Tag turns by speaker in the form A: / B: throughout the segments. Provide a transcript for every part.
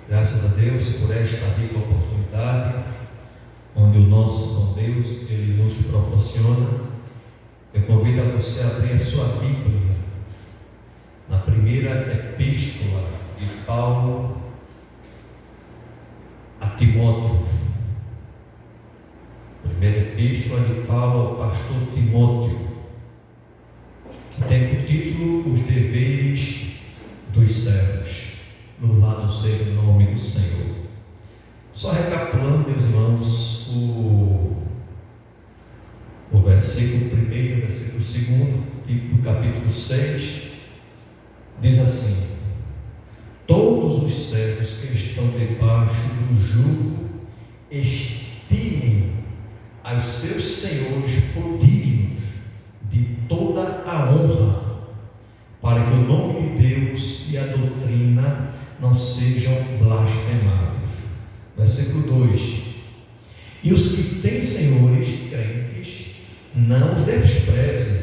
A: Graças a Deus por esta rica oportunidade, onde o nosso bom Deus, Ele nos proporciona. Eu convido a você a abrir a sua Bíblia na primeira epístola de Paulo a Timóteo. Primeira epístola de Paulo ao pastor Timóteo, que tem por título Os Deveres dos Servos. Louvado seja o nome do Senhor. Só recapitulando, meus irmãos, o versículo 1, versículo 2 do capítulo 6 diz assim: todos os servos que estão debaixo do jugo estimem aos seus senhores por dignos de toda a honra, para que o nome de Deus e a doutrina não sejam blasfemados. Versículo 2: e os que têm senhores crentes, não os desprezem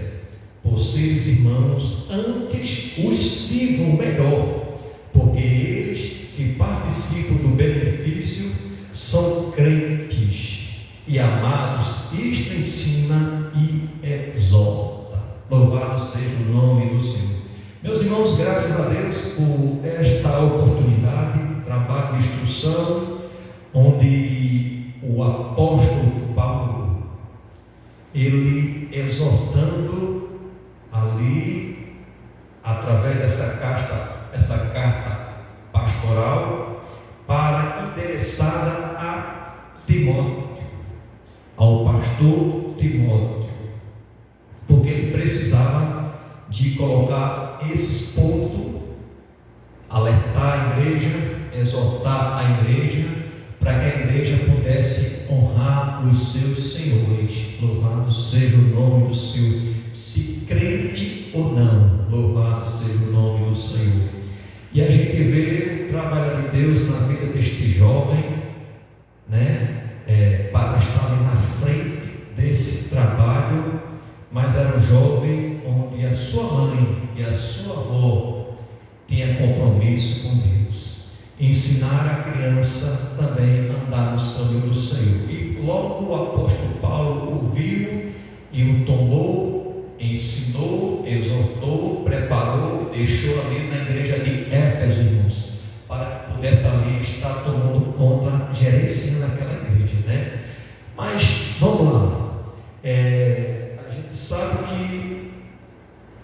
A: por seres irmãos, antes os sirvam melhor, porque eles que participam do benefício são crentes e amados. Isto ensina e exorta. Louvado seja o nome do Senhor. Meus irmãos, graças a Deus por esta oportunidade, trabalho de instrução, onde o apóstolo Paulo, ele exortando ali, através dessa carta pastoral, endereçada a Timóteo, ao pastor Timóteo, porque ele precisava de colocar esses pontos, alertar a igreja, exortar a igreja, para que a igreja pudesse honrar os seus senhores. Louvado seja o nome do Senhor, se crente ou não. Louvado seja o nome do Senhor. E a gente vê o trabalho de Deus na vida deste jovem, para estar ali na frente desse trabalho. Mas era um jovem onde a sua mãe e a sua avó tinham compromisso com Deus, ensinar a criança também a andar nos caminhos do Senhor. E logo o apóstolo Paulo ouviu e o tomou, ensinou, exortou, preparou, deixou ali na igreja de Éfeso, irmãos, para que pudesse ali estar tomando conta, gerenciando aquela igreja, Mas vamos lá. A gente sabe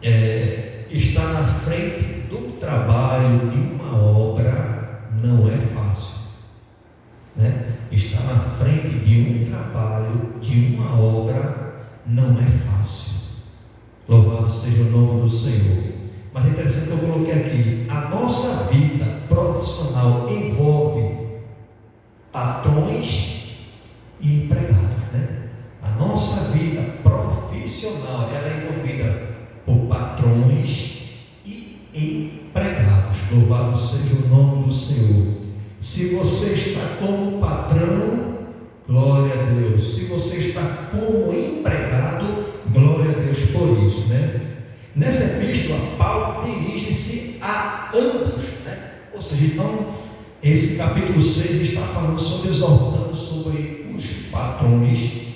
A: que estar na frente do trabalho de uma obra não é fácil, Estar na frente de um trabalho, de uma obra, não é fácil. Louvado seja o nome do Senhor. Mas é interessante que eu coloquei aqui: a nossa vida profissional envolve patrões e empregados, A nossa vida profissional, ela é envolvida por patrões e empregados. Louvado seja o nome do Senhor. Se você está como patrão, glória a Deus. Se você está como empregado, glória a Deus por isso, Nessa epístola, Paulo dirige-se a ambos, Ou seja, então, esse capítulo 6 está falando sobre, exortando sobre os patrões,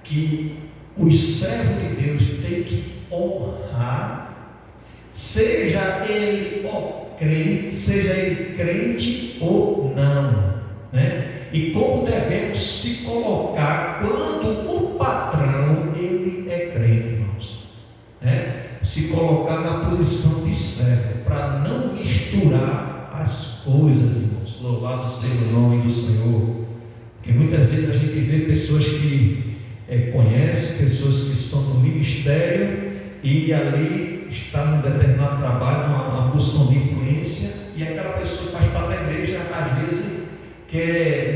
A: que os servos de Deus têm que honrar, seja ele crente ou não, E como devemos se colocar quando o patrão ele é crente, irmãos, Se colocar na posição de servo, para não misturar as coisas, irmãos. Louvado seja o nome do Senhor. Porque muitas vezes a gente vê pessoas que conhecem, pessoas que estão no ministério e ali está num determinado trabalho, uma posição de influência, e aquela pessoa que faz parte da igreja, às vezes,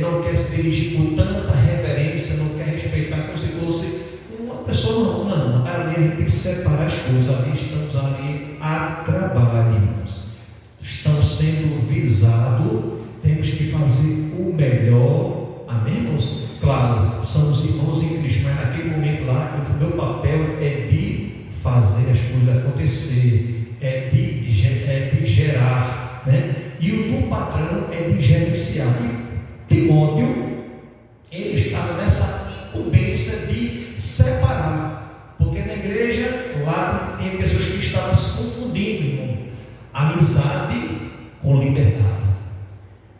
A: não quer se dirigir com tanta reverência, não quer respeitar como se fosse uma pessoa. Não, ali a gente tem que separar as coisas. Ali estamos ali a trabalho, irmãos. Estamos sendo visados, temos que fazer o melhor, amém, irmãos? Claro, somos irmãos em Cristo, mas naquele momento lá, o meu papel é de fazer as coisas acontecer, é de gerar, E o do patrão é de gerenciar. E Timóteo, ele estava nessa incumbência de separar, porque na igreja lá tem pessoas que estavam se confundindo, irmão, amizade com liberdade.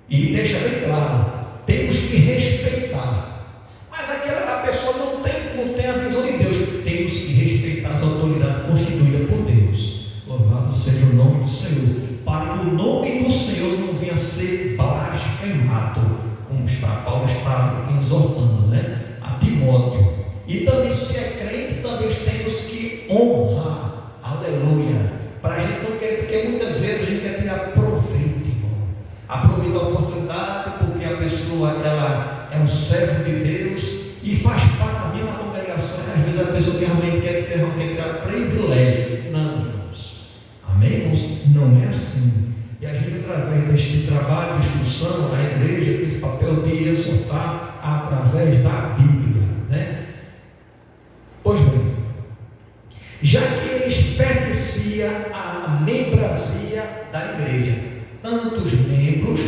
A: E deixa bem claro, temos que respeitar, mas aquela pessoa não tem a visão de Deus. Temos que respeitar as autoridades constituídas por Deus. Louvado seja o nome do Senhor, para que o nome do Senhor não venha a ser blasfemado, como Paulo está exortando, a Timóteo. E também, se é crente, também temos que honrar, aleluia, para a gente não querer, porque muitas vezes a gente quer ter proveito, irmão, aproveitar a oportunidade, porque a pessoa ela é um servo de Deus e faz parte da mesma congregação. Às vezes a pessoa que realmente quer ter privilégio. Não, irmãos, amém, irmãos? Não é assim. E a gente, através deste trabalho de instrução, a igreja tem esse papel de exortar através da Bíblia, Pois bem, já que eles pertenciam à membresia da igreja, tanto os membros,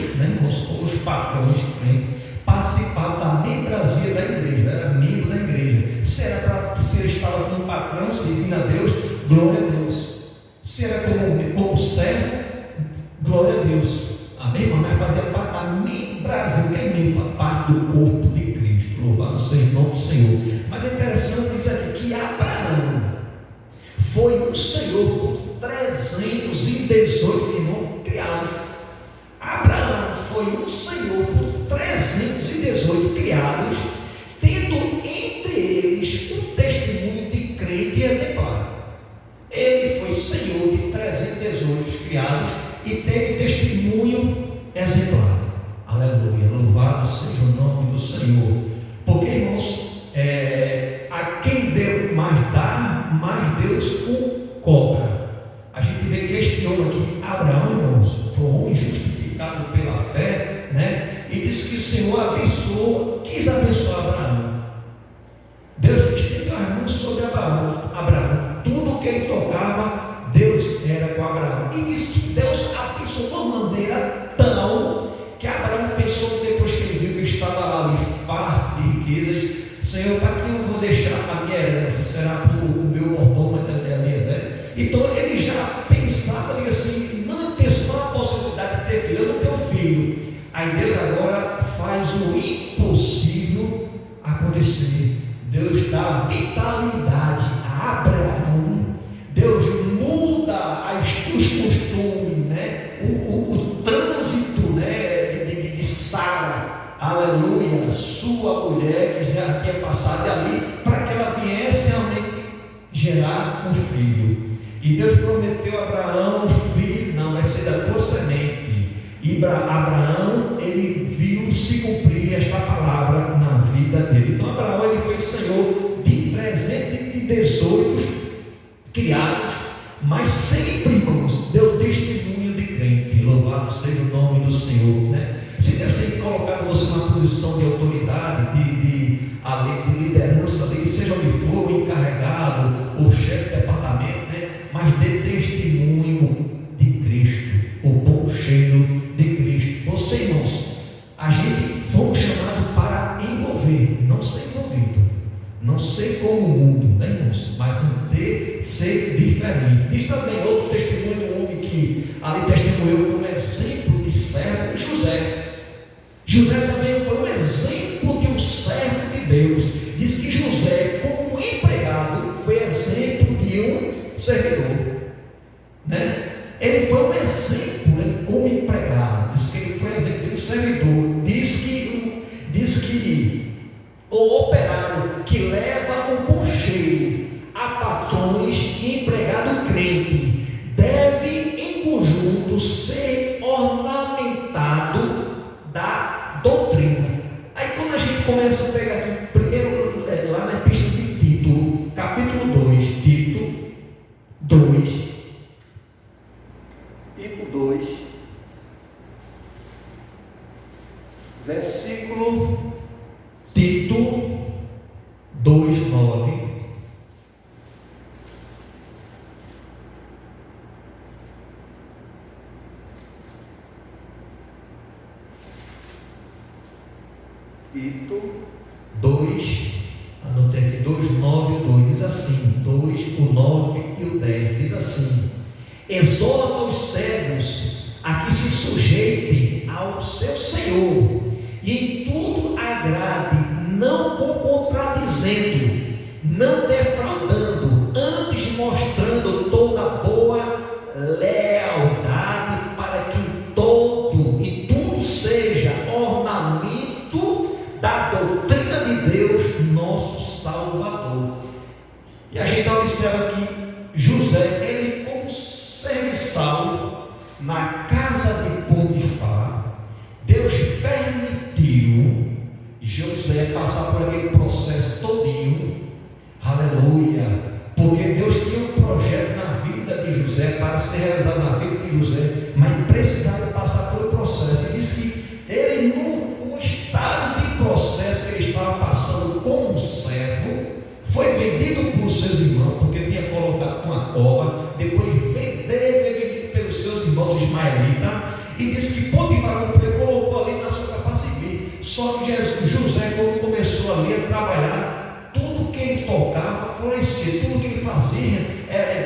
A: como os patrões crentes, participavam da membresia da igreja, era membro da igreja. Se ele estava como patrão, servindo a Deus, glória a Deus. Se era como servo, glória a Deus. Amém? Mas fazia parte da membresia, que é membro, faz parte do corpo de Cristo. Louvado seja o nome do Senhor. Mas é interessante dizer aqui que Abraão foi um Senhor por 318 irmãos criados. Abraão foi um Senhor por 318 criados, tendo entre eles um testemunho de crente exemplar. Ele foi Senhor de 318 criados e teve testemunho exemplar. Aleluia, louvado seja o nome do Senhor. Porque, irmãos, a quem Deus mais dá, mais Deus o cobra. A gente vê que este homem aqui, Abraão, irmãos, foi um homem justificado pela fé, e disse que o Senhor abençoou, quis abençoar Abraão. Deus estendeu as mãos sobre Abraão. Tudo que ele tocava, Deus era com Abraão. E disse que Deus abençoou de uma maneira tão que Abraão pensou que depois que ele viu que estava lá farto de riquezas, Senhor, para quem eu vou deixar a minha herança? Será para o meu mordomo Eliezer? Então ele já pensava assim, não pensou na possibilidade de ter filho. Eu não tenho filho. Aí Deus agora faz o impossível acontecer. Deus dá vitalidade a Abraão. Deus muda os costumes, o trânsito, de Sara, aleluia, sua mulher que já tinha passado ali, para que ela viesse realmente gerar um filho. E Deus prometeu a Abraão um filho, não, vai ser da tua semente. E Abraão, ele viu se cumprir esta palavra na vida dele. Então Abraão, ele foi Senhor de 318 criados, mas sempre, irmãos, deu testemunho de crente. Louvado seja o nome do Senhor, Se Deus tem colocado você numa posição de autoridade, de liderança, seja onde for, encarregado, ou chefe de departamento, mas dê testemunho de Cristo, o bom cheiro de Cristo. Você, irmãos, a gente fomos chamados para envolver, não ser envolvido, não ser como o mundo, irmãos, mas ser diferente. Diz também outro testemunho de um homem que ali testemunhou como exemplo de servo, José. José também foi um exemplo de um servo de Deus. Diz que José, como empregado, foi exemplo de um servidor, Ele foi um exemplo, como empregado. Diz que ele foi exemplo de um servidor. Diz que o operário que leva o bom cheiro a patrões e empregado crente deve em conjunto ser ornamentado da doutrina. Aí quando a gente começa a pegar aqui, primeiro lá na epístola de Tito, capítulo 2, Tito 2, versículo Tito 2:9. 2, anotei aqui, 2, 9 e 2, diz assim, 2, o 9 e o 10, diz assim: exorta os servos a que se sujeitem ao seu Senhor, e em tudo agrade, não contradizendo, não defraudando, antes mostrando toda boa lealdade, para que em tudo seja ornamento da doutrina de Deus, nosso Salvador. E a gente observa que José, ele como serviçal na casa de Potifar, Deus permitiu José passar por aquele processo todinho, aleluia, porque Deus tinha um projeto na vida de José para ser realizado na vida de José, mas precisava passar pelo processo. E disse que ele, no estado de processo que ele estava passando como um servo, foi vendido por seus irmãos, porque tinha colocado uma cova, depois foi vendido pelos seus irmãos ismaelitas, e disse que Potifar comprou e colocou ali na sua capa civil. Só que José, quando começou ali a trabalhar, tudo que ele tocava florescia, tudo que ele fazia,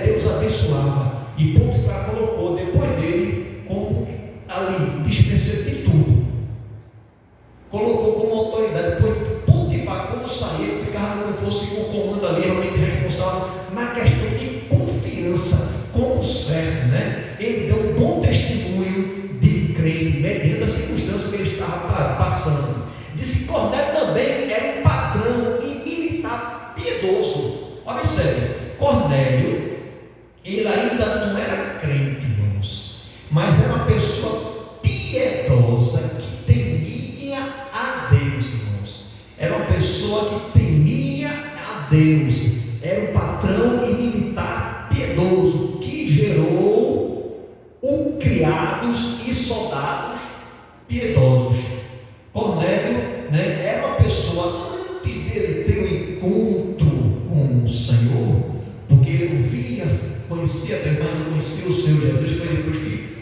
A: Deus abençoava. E Potifar colocou depois dele como ali, dispensa de tudo, colocou como autoridade. Depois Potifar, quando saía, ele ficava como fosse com o comando ali, realmente responsável na questão de confiança, como servo, né? Ele deu um bom testemunho de crente, mediante as circunstâncias que ele estava passando. Disse que Cornélio também era um patrão e militar piedoso. Observe, Cornélio, ele ainda não era crente, irmãos, mas era uma pessoa piedosa que temia a Deus, irmãos. Era uma pessoa que temia a Deus, era um patrão e militar piedoso que gerou criados e soldados piedosos. Cornélio, né, era uma pessoa, antes dele ter um encontro com o Senhor, porque ele via, conhecia Deus, mas não conhecia o Senhor Jesus. Foi depois que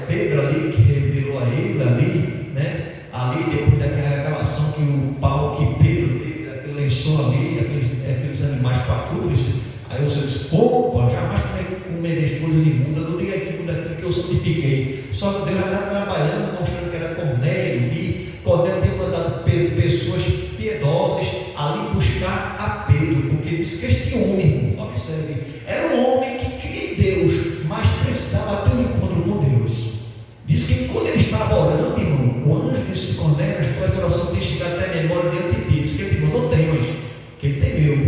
A: Pedro ali, que revelou a ele ali, né, ali depois daquela revelação que Pedro teve, aquele lençol ali, aqueles animais patrulhos. Aí você diz: opa, jamais comerei coisas imundas, não diga aqui tudo aquilo que eu santifiquei. Só que Deus já está trabalhando, mostrando que era Cornélio, e Cornélio tem mandado pessoas piedosas ali buscar a Pedro, porque disse que este homem, observe, era um homem que cria em Deus, mas precisava ter um encontro com Deus. Diz que quando ele estava orando, irmão, o anjo disse: Cornélio, as tuas orações têm chegado até a memória diante de ti. Diz que ele não temas, que ele temeu,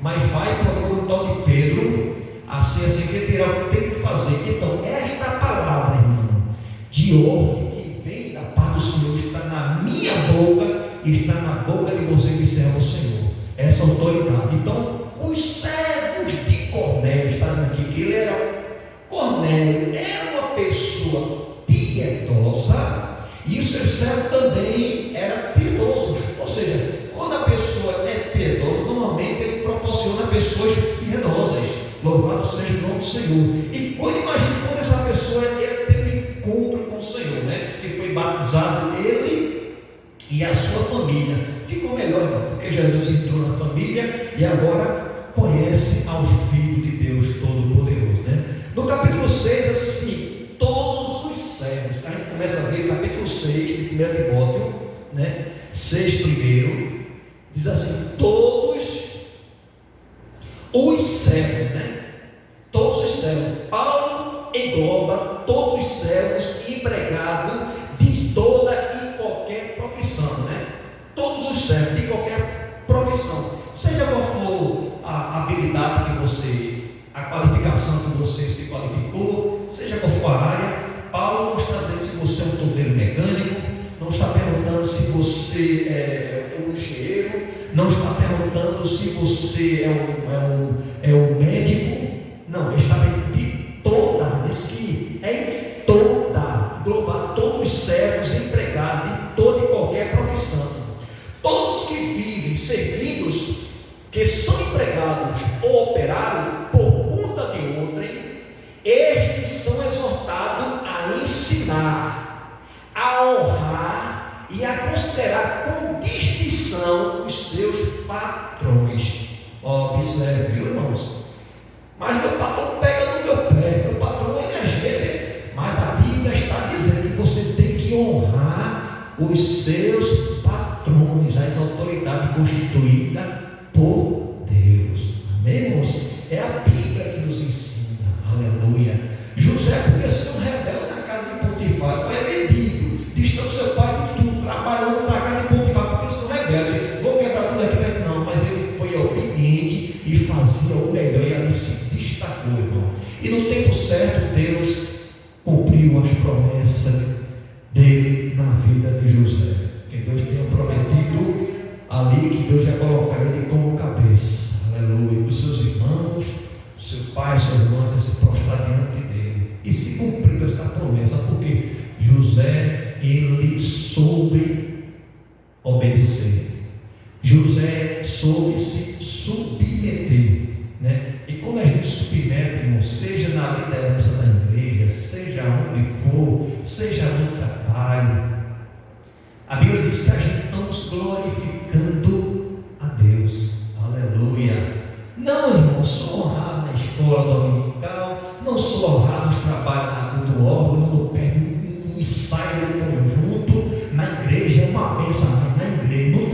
A: mas vai procura o tal de Pedro, assim que ele terá o tempo de fazer. Então, esta palavra, irmão, de ordem que vem da parte do Senhor, está na minha boca e está na boca de você que serve o Senhor, essa autoridade. Então, os servos de Cornélio, está dizendo aqui que Cornélio era uma pessoa piedosa, e o seu servo também era piedoso. Ou seja, quando a pessoa é piedosa, normalmente ele proporciona pessoas piedosas. Louvado seja o nome do Senhor. E imagine quando essa pessoa teve encontro com o Senhor, né? Diz que foi batizado ele e a sua família. Ficou melhor, irmão, porque Jesus entrou na família e agora conhece ao Filho de Deus Todo-Poderoso, né? No capítulo 6, assim, todos os servos, a gente começa a ver capítulo 6 de 1 Timóteo, né? 6 primeiro, diz assim: todos os servos, né? Todos os servos. Paulo engloba todos os servos empregados de toda e qualquer profissão, né? Todos os servos de qualquer profissão, seja qual for a habilidade que você, a qualificação que você se qualificou, seja qual for a área. Paulo não está dizendo se você é um torneiro mecânico, não está perguntando se você é um engenheiro, não está perguntando se você é um médico. Não, ele está de toda, diz que é em toda, englobar todos os servos empregados de toda e qualquer profissão. Todos que vivem servindo, que são empregados ou operários por conta de outrem, estes são exortados a ensinar, a honrar e a considerar com distinção os seus patrões. Observe, viu, irmãos? Mas meu patrão pega no meu pé, meu patrão, ele às vezes, mas a Bíblia está dizendo que você tem que honrar os seus patrões, as autoridades constituídas por Deus. Amém, irmãos? É a Bíblia que nos ensina. Aleluia. José podia ser um rebelde na casa de Potifar, foi vendido, distante do seu pai de tudo, trabalhou na casa de Potifar, por isso um rebelde. Vou quebrar tudo aqui, não, mas ele foi obediente e fazia o melhor, e ali se destacou, irmão. E no tempo certo, Deus cumpriu as promessas dele na vida de José. Que Deus tinha prometido ali que Deus ia colocar ele como cabeça. Aleluia. Os seus irmãos, seu pai, sua irmã, ia se prostrar diante dele. E se cumpriu essa promessa, porque José, ele soube obedecer. José soube se submeter, né? E quando a gente submete, irmão, seja na liderança da igreja, seja onde for, seja no trabalho, a Bíblia diz que a gente estamos glorificando a Deus. Aleluia. Não, irmão, sou honrado na escola dominical, não sou honrado nos trabalhos do órgão, no pé do ensaio do conjunto, na igreja é uma bênção, mas na igreja, no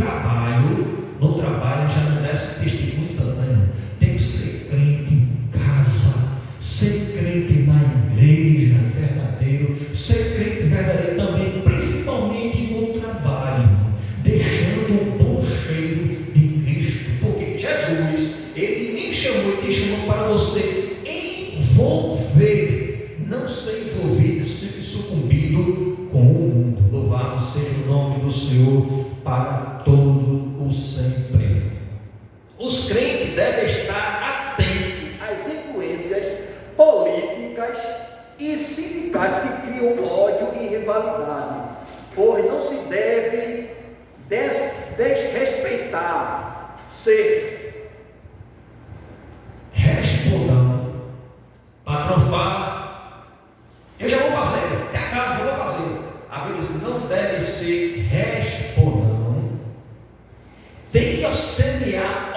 A: trabalho já não desce testemunho também. Tem que ser crente em casa, ser crente na igreja verdadeiro, ser crente verdadeiro também, principalmente no trabalho, deixando um bom cheiro de Cristo, porque Jesus, ele me chamou e te chamou para você envolver, não ser envolvido e ser sucumbido com o mundo. Louvado seja o nome do Senhor para todo o sempre. Os crentes devem estar atentos às influências políticas e sindicais que criam ódio e rivalidade, pois não se deve desrespeitar, ser respondão. Patrão fala, eu já vou fazer, é a casa, eu vou fazer. A Bíblia diz, não deve ser respondão, tem que semear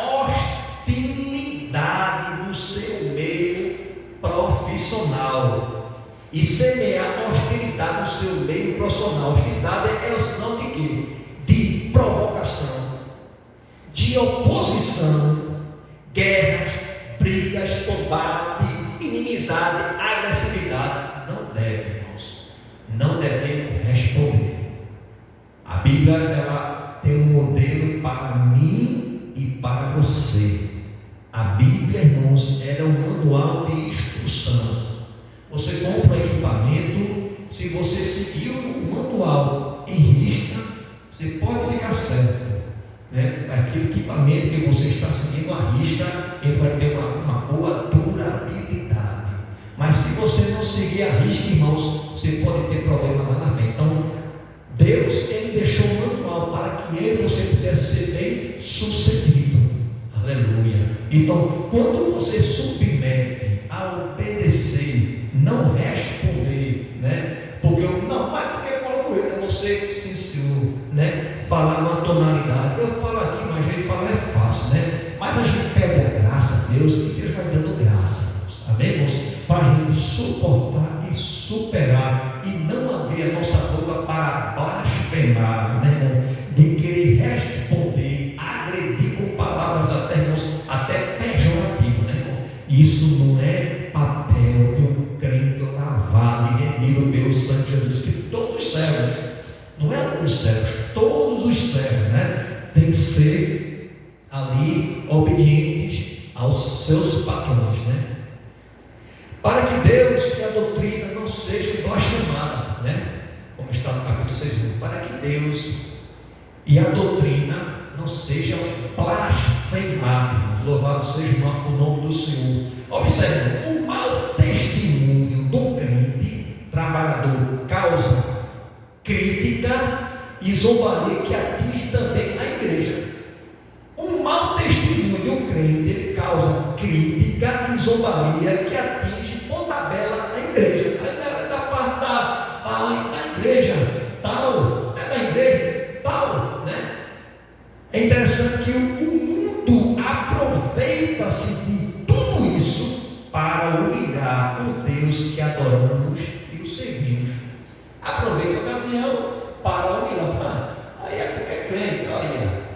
A: hostilidade no seu meio profissional e semear hostilidade no seu meio profissional. Hostilidade é o sinal de quê? De provocação, de oposição, guerras, brigas, combate, inimizade, agressividade. Não deve, irmãos, não devemos responder. A Bíblia, ela tem um modelo para mim e para você. A Bíblia, irmãos, ela é um manual de instrução. Você compra um equipamento, se você seguir o manual em risca, você pode ficar certo, né? Aquele equipamento que você está seguindo a risca, ele vai ter uma boa durabilidade. Mas se você não seguir a risca, irmãos, você pode ter problema lá na frente. Então, Deus, ele deixou um manual para que eu e você pudesse ser bem sucedido. Aleluia. Então, quando você submete a obedecer, não responder, né? Porque eu não, mas porque ele falou com ele, é você, sim, senhor, né? Falar numa tonalidade. Eu falo aqui, mas a gente fala é fácil, né? Mas a gente pede a graça a Deus, e Deus vai dando graça, irmãos. Amém, irmãos? Para a gente suportar e superar e não abrir a nossa boca para blasfemar, né, irmão? De querer responder, agredir com palavras até, irmãos, até pejorativas, né, irmão? Isso não é papel de um crente lavado e remido pelo sangue de Jesus, que todos os servos, não é alguns servos, todos os servos, né, tem que ser ali obedientes aos seus patrões, né? Para que Deus e a doutrina não sejam blasfemadas, né? Como está no capítulo 6, para que Deus e a doutrina não sejam blasfemadas. Louvado seja o nome do Senhor. Observe, o mau testemunho do crente trabalhador causa crítica e zombaria que atinge também a igreja. O mau testemunho do crente, ele causa crítica e zombaria que atinge por tabela a igreja. Aí da parte da igreja tal, é da igreja, É interessante que o mundo aproveita-se de tudo isso para humilhar o Deus que adoramos e o servimos. Aproveita a ocasião para humilhar. Aí é porque é crente,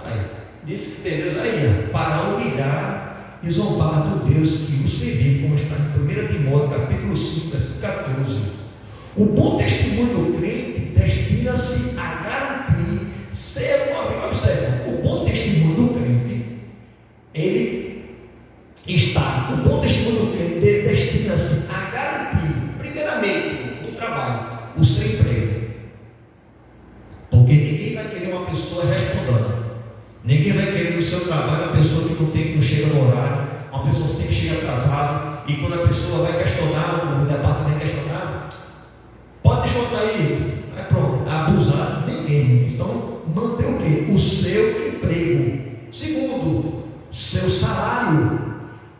A: aí disse que tem Deus aí, para humilhar e zombar do Deus que o serviu, como está em 1 Timóteo capítulo 5, versículo 14. O bom testemunho do crente destina-se a garantir ser uma. Observe, o bom testemunho do crente, o bom testemunho do crente destina-se a garantir, primeiramente, no trabalho, o seu emprego. Porque ninguém vai querer uma pessoa respondendo. Ninguém vai querer no seu trabalho uma pessoa que não chega no horário, uma pessoa que sempre chega atrasada, e quando a pessoa vai questionar, o departamento questionar, pode descontar aí, aí pronto, abusar, ninguém. Então, manter o quê? O seu emprego. Segundo, seu salário.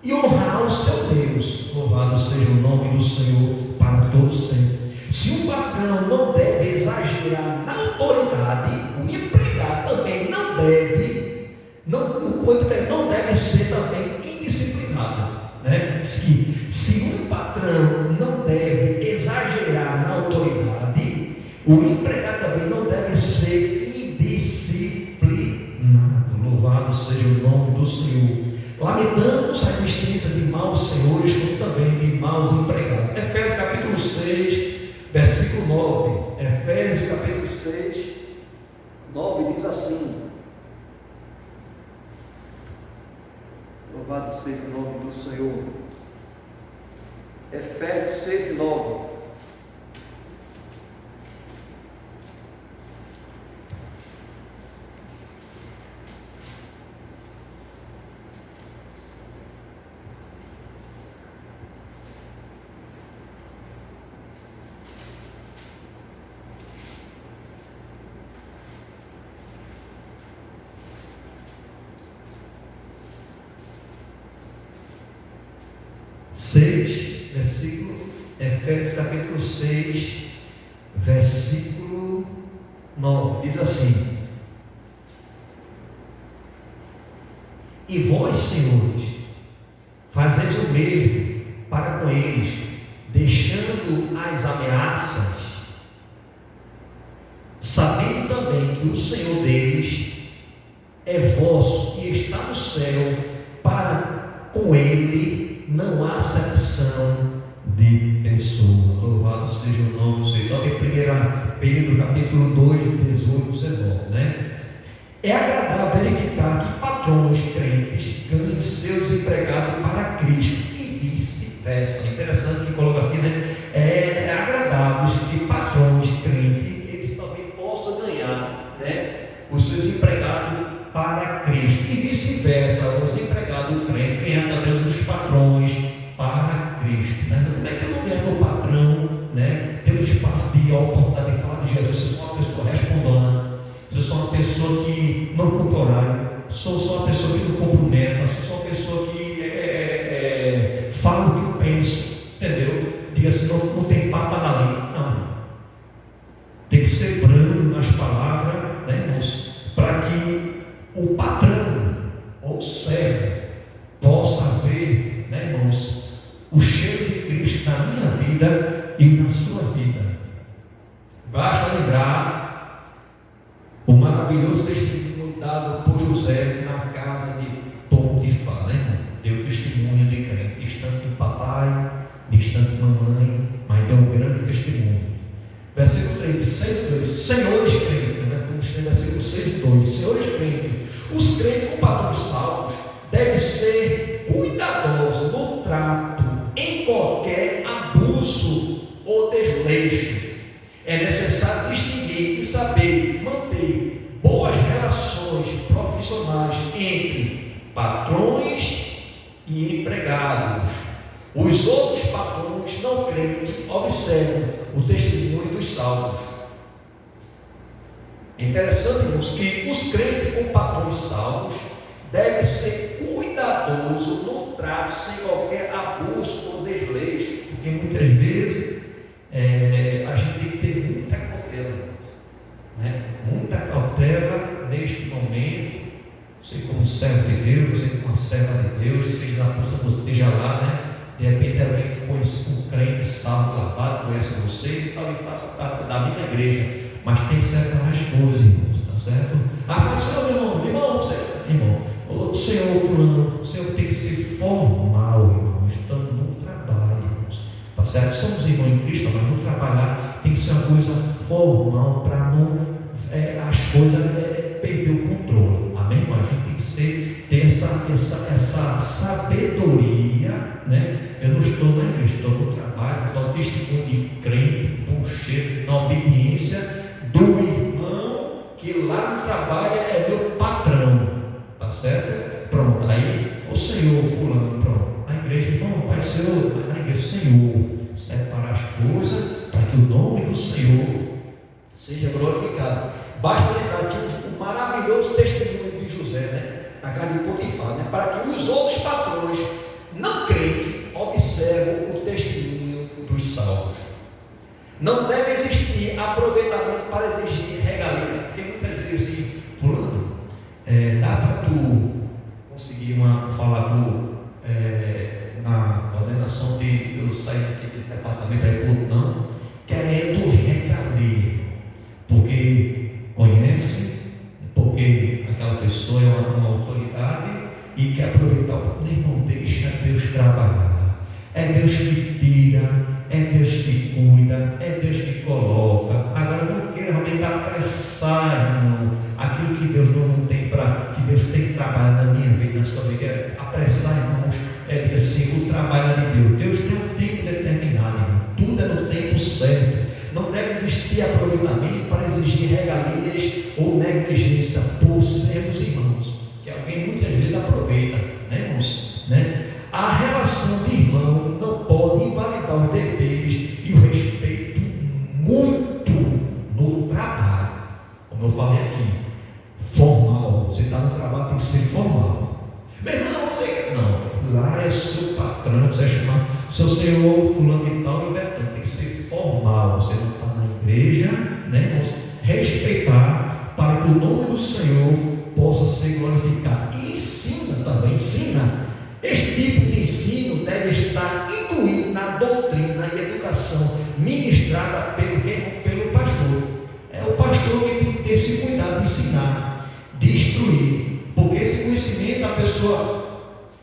A: E honrar o seu Deus. Louvado seja o nome do Senhor para todos sempre. Se um patrão não deve exagerar na autoridade, o empregado também não deve, o empregado não deve ser também indisciplinado. Né? Diz que se um patrão não deve exagerar na autoridade, o empregado também não deve ser indisciplinado. Louvado seja o nome do Senhor. Lamentamos a existência de maus senhores, como também de maus empregados. Efésios capítulo 6, versículo 9. Efésios capítulo 6, 9 diz assim: louvado seja o nome do Senhor. Efésios 6, 9. Efésios capítulo 6, versículo 9, diz assim: e vós, senhores, fazeis o mesmo para com eles, deixando as ameaças, sabendo também que o Senhor deles é vosso e está no céu, para com ele não há acepção de pessoa. Louvado seja o nome do Senhor. Em 1 Pedro capítulo 2, 18, 19, né? É agradável verificar que patrões crentes ganhem seus empregados para Cristo e vice-versa. Interessante que coloca aqui, né? É agradável que patrões crentes eles também possam ganhar, né, os seus empregados para Cristo e vice-versa, os empregados crentes ganhar também os patrões para Cristo, né? Como é que eu não ganho meu patrão, né? Tem um espaço de oportunidade de falar de Jesus. Se eu sou uma pessoa respondona, se eu sou uma pessoa que não cumpre horário, sou só uma pessoa que não cumpre meta, sou uma pessoa que fala o que eu penso, entendeu? Diga assim, não tem papo na língua, não. Tem que ser brando nas palavras, né, irmãos? Para que o patrão ou o servo possa ver, né, irmãos, o cheiro de Cristo na minha vida e na sua vida. Basta lembrar o maravilhoso testemunho dado por José na casa de Potifar, né? Deu testemunho de crente, distante de papai, distante de mamãe, mas deu um grande testemunho. Versículo 3, 6 e 2: senhores crentes, né? Como está no versículo 6 e 2: senhores crentes, os crentes com patrões salvos devem ser cuidadosos no trato em qualquer abuso ou desleixo. É necessário distinguir e saber manter boas relações profissionais entre patrões e empregados. Os outros patrões não crentes observam o testemunho dos salvos. É interessante, irmãos, que os crentes com patrões salvos devem ser cuidadosos no trato sem qualquer abuso ou desleixo, porque muitas vezes a gente tem que ter muita cautela, né? Muita cautela neste momento, servo de Deus, você uma serva de Deus, seja na posição que você esteja lá, né? De repente alguém que conhece um crente salvo, lavado, conhece você, e tal, e faça parte da minha igreja, mas tem que separar as coisas, irmãos, tá certo? Mas Senhor, irmão, o Senhor fulano, o Senhor tem que ser formal, irmão, estando no trabalho, irmãos, tá certo? Somos irmãos em Cristo, mas no trabalhar tem que ser uma coisa formal, para não as coisas perder o controle, amém? Mas a gente tem que ter essa sabedoria, né? Eu não estou na igreja, estou no trabalho, vou dar o testemunho de crente, bom cheiro, na obediência do irmão que lá no trabalho é meu patrão, tá certo? Pronto, aí o Senhor fulano, pronto, na igreja, irmão, Pai Senhor, na igreja, Senhor, separa as coisas para que o nome do Senhor seja glorificado. Basta lembrar que o maravilhoso testemunho de José, né, na casa de Potifar, né, para que os outros patrões não crentes observam o testemunho dos salvos. Não deve existir aproveitamento para exigir regalia, porque muitas vezes assim, fulano, dá para tu conseguir uma falador na ordenação de eu sair daquele departamento para ir outro, não, querendo regalia, porque conhece, porque aquela pessoa é uma autoridade e quer aproveitar o meu irmão, deixa Deus trabalhar. É Deus que tira, é Deus que cuida, é Deus que coloca. Agora não queira realmente apressar, irmão, aquilo que Deus não tem que Deus tem que trabalhar na minha vida, na sua vida. Apressar, irmãos, dizer assim, o trabalho é de Deus. Deus tem um tempo determinado, irmão. Tudo é no tempo certo. Não deve existir aproveitamento para exigir regalias ou negligência por sermos irmãos, que alguém muitas vezes aproveita, né, irmãos? Né? A relação de irmão não pode invalidar os deveres e o respeito muito no trabalho. Como eu falei aqui, formal. Você está no trabalho, tem que ser formal. Meu irmão, você não, lá é seu patrão, você chama seu senhor fulano e tal, e Betânia, tem que ser formal. Você não está na igreja, né, irmãos? Respeitar para que o nome do Senhor possa ser glorificado. E ensina também, ensina. Este tipo de ensino deve estar incluído na doutrina e educação ministrada pelo pastor. É o pastor que tem que ter esse cuidado de ensinar, de instruir, porque esse conhecimento a pessoa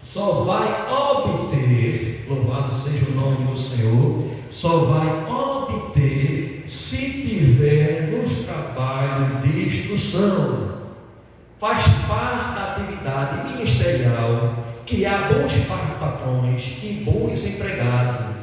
A: só vai obter, louvado seja o nome do Senhor, só vai obter se tiver nos trabalhos de instrução. Faz parte da atividade ministerial criar bons patrões e bons empregados.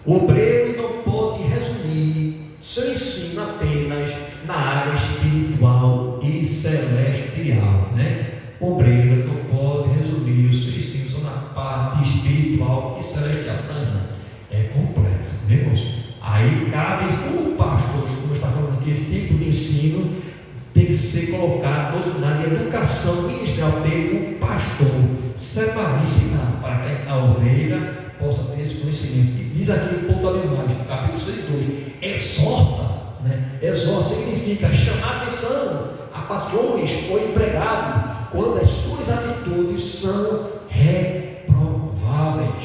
A: O obreiro não pode resumir seu ensino apenas na área espiritual e celestial, né? O obreiro não pode resumir o seu ensino só na parte espiritual e celestial. Não, é completo, né, irmãos? Aí cabe o pastor, como está falando aqui, esse tipo de ensino tem que ser colocado na educação ministerial pelo pastor, separar, ensinar, para que a ovelha possa ter esse conhecimento. E diz aqui o ponto da imagem, capítulo 6:2, exorta, né? Exorta significa chamar atenção a patrões ou empregados quando as suas atitudes são reprováveis.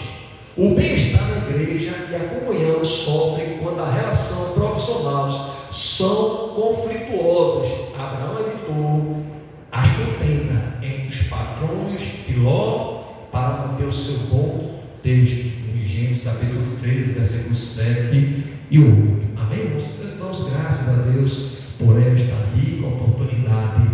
A: O bem-estar na igreja e a comunhão sofrem quando a relação profissional são conflituosas. Abraão evitou as contendas entre os patrões de Ló para manter o seu bom texto. Em Gênesis capítulo 13, versículos 7 e 8. Amém? Nós damos graças a Deus por esta rica oportunidade